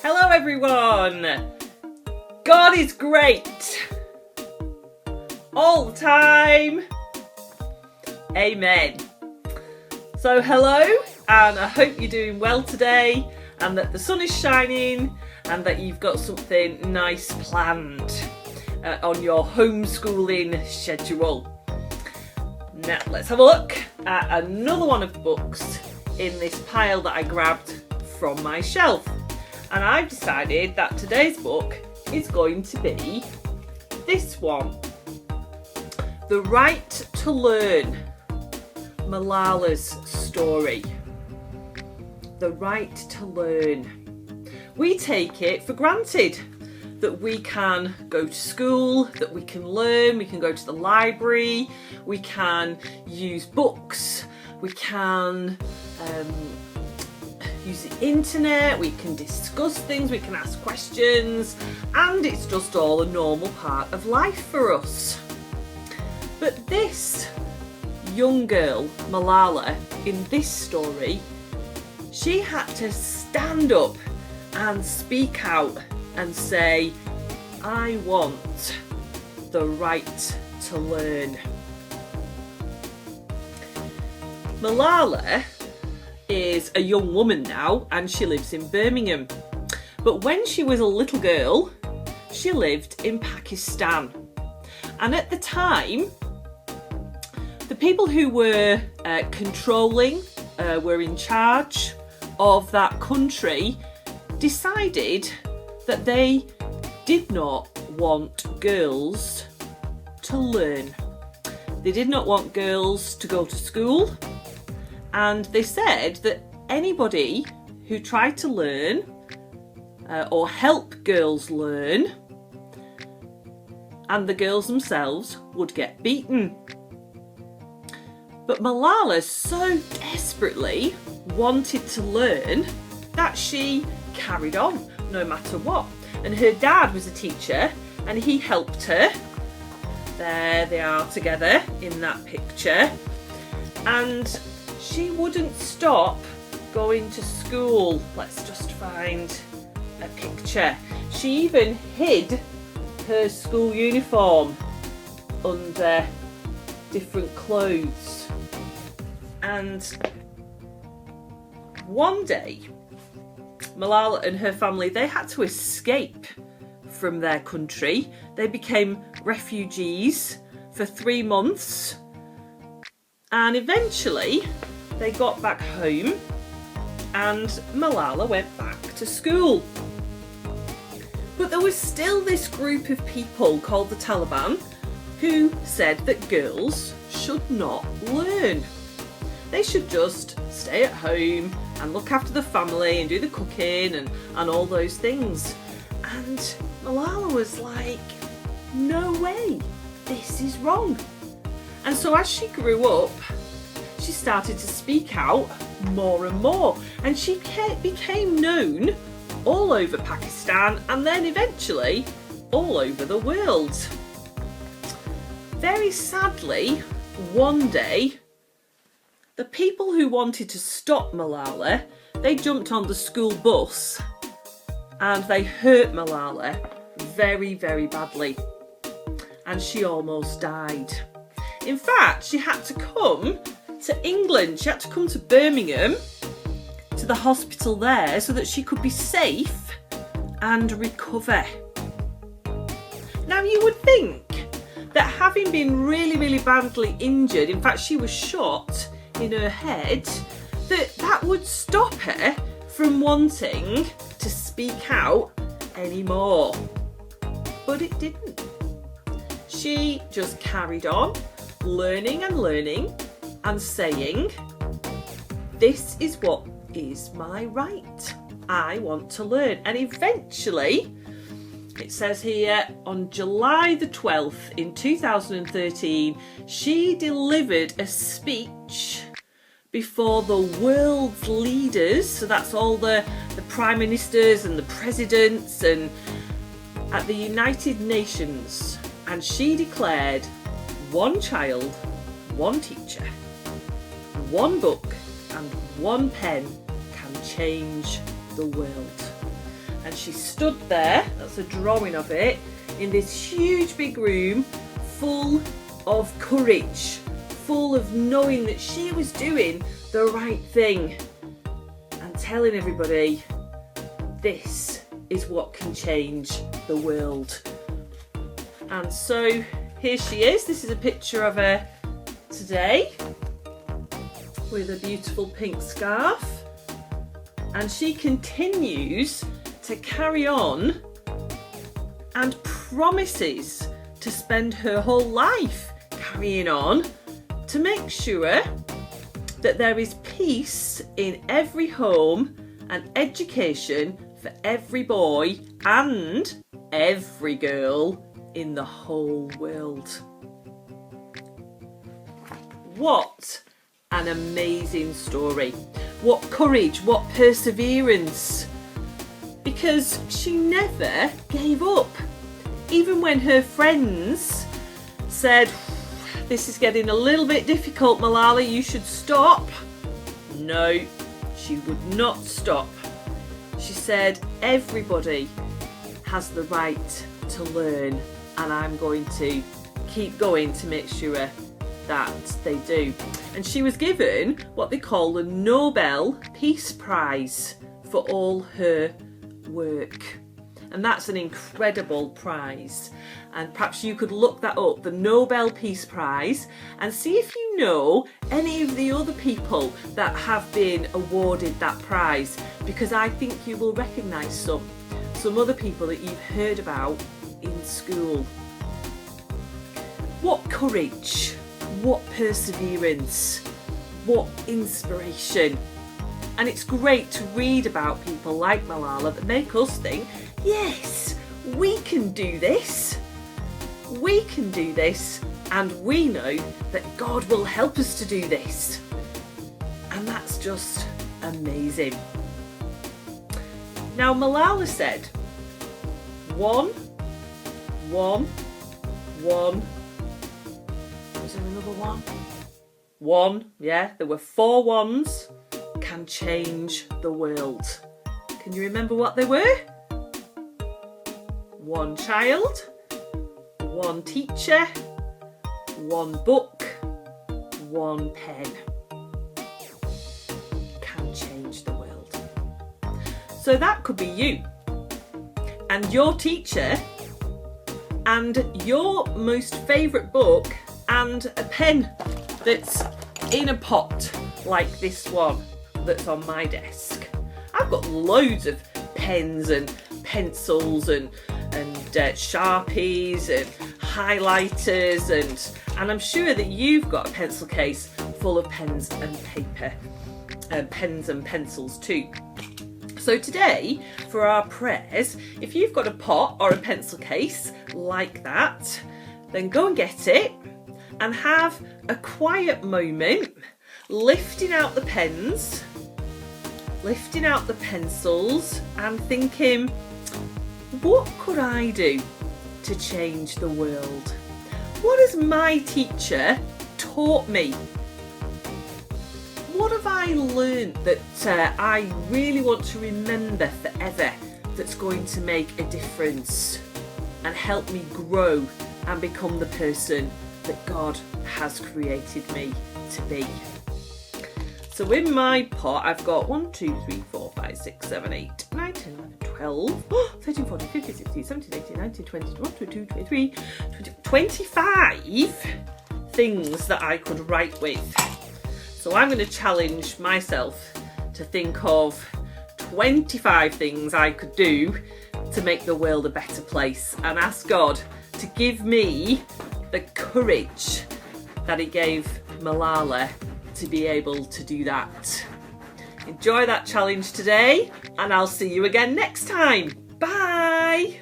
Hello everyone! God is great! All the time! Amen. So hello, and I hope you're doing well today and that the sun is shining and that you've got something nice planned on your homeschooling schedule. Now let's have a look at another one of the books in this pile that I grabbed from my shelf. And I've decided that today's book is going to be this one. The Right to Learn, Malala's story. The right to learn. We take it for granted that we can go to school, that we can learn, we can go to the library, we can use books, we can use the internet, we can discuss things, we can ask questions, and it's just all a normal part of life for us. But this young girl, Malala, in this story, she had to stand up and speak out and say, I want the right to learn. Malala is a young woman now and she lives in Birmingham. But when she was a little girl, she lived in Pakistan. And at the time, the people who were controlling, were in charge of that country, decided that they did not want girls to learn. They did not want girls to go to school. And they said that anybody who tried to learn or help girls learn, and the girls themselves would get beaten. But Malala so desperately wanted to learn that she carried on no matter what. And her dad was a teacher and he helped her. There they are together in that picture. And she wouldn't stop going to school. Let's just find a picture. She even hid her school uniform under different clothes. And one day, Malala and her family, they had to escape from their country. They became refugees for 3 months. And eventually, they got back home and Malala went back to school. But there was still this group of people called the Taliban who said that girls should not learn. They should just stay at home and look after the family and do the cooking and all those things. And Malala was like, no way, this is wrong. And so as she grew up, she started to speak out more and more, and she became known all over Pakistan and then eventually all over the world. Very sadly, one day, the people who wanted to stop Malala, they jumped on the school bus and they hurt Malala very, very badly. And she almost died. In fact, she had to come to England. She had to come to Birmingham, to the hospital there, so that she could be safe and recover. Now, you would think that having been really, really badly injured, in fact, she was shot in her head, that would stop her from wanting to speak out anymore. But it didn't. She just carried on learning and saying, this is what is my right. I want to learn. And eventually, it says here, on July the 12th in 2013, she delivered a speech before the world's leaders. So that's all the prime ministers and the presidents and at the United Nations. And she declared, one child, one teacher, one book and one pen can change the world. And she stood there, that's a drawing of it, in this huge big room full of courage, full of knowing that she was doing the right thing and telling everybody this is what can change the world. And so here she is. This is a picture of her today with a beautiful pink scarf, and she continues to carry on and promises to spend her whole life carrying on to make sure that there is peace in every home and education for every boy and every girl in the whole world. What an amazing story. What courage, what perseverance. Because she never gave up. Even when her friends said, this is getting a little bit difficult, Malala, you should stop. No, she would not stop. She said, everybody has the right to learn, and I'm going to keep going to make sure that they do. And she was given what they call the Nobel Peace Prize for all her work. And that's an incredible prize. And perhaps you could look that up, the Nobel Peace Prize, and see if you know any of the other people that have been awarded that prize, because I think you will recognise some other people that you've heard about in school. What courage, what perseverance, what inspiration. And it's great to read about people like Malala that make us think, yes, we can do this. We can do this, and we know that God will help us to do this. And that's just amazing. Now, Malala said, one. Was there another one? One, yeah, there were 4 ones can change the world. Can you remember what they were? 1 child, 1 teacher, 1 book, 1 pen. Can change the world. So that could be you and your teacher and your most favourite book and a pen that's in a pot like this one that's on my desk. I've got loads of pens and pencils and Sharpies and highlighters and I'm sure that you've got a pencil case full of pens and paper and pens and pencils too. So today for our prayers, if you've got a pot or a pencil case like that, then go and get it and have a quiet moment, lifting out the pens, lifting out the pencils and thinking, what could I do to change the world? What has my teacher taught me? What have I learned that I really want to remember forever that's going to make a difference and help me grow and become the person that God has created me to be? So in my pot, I've got 1, 2, 3, 4, 5, 6, 7, 8, 9, 10, 11, 12, 13, 14, 15, 16, 17, 18, 19, 20, 21, 22, 23, 25 things that I could write with. So I'm going to challenge myself to think of 25 things I could do to make the world a better place and ask God to give me the courage that He gave Malala to be able to do that. Enjoy that challenge today, and I'll see you again next time. Bye!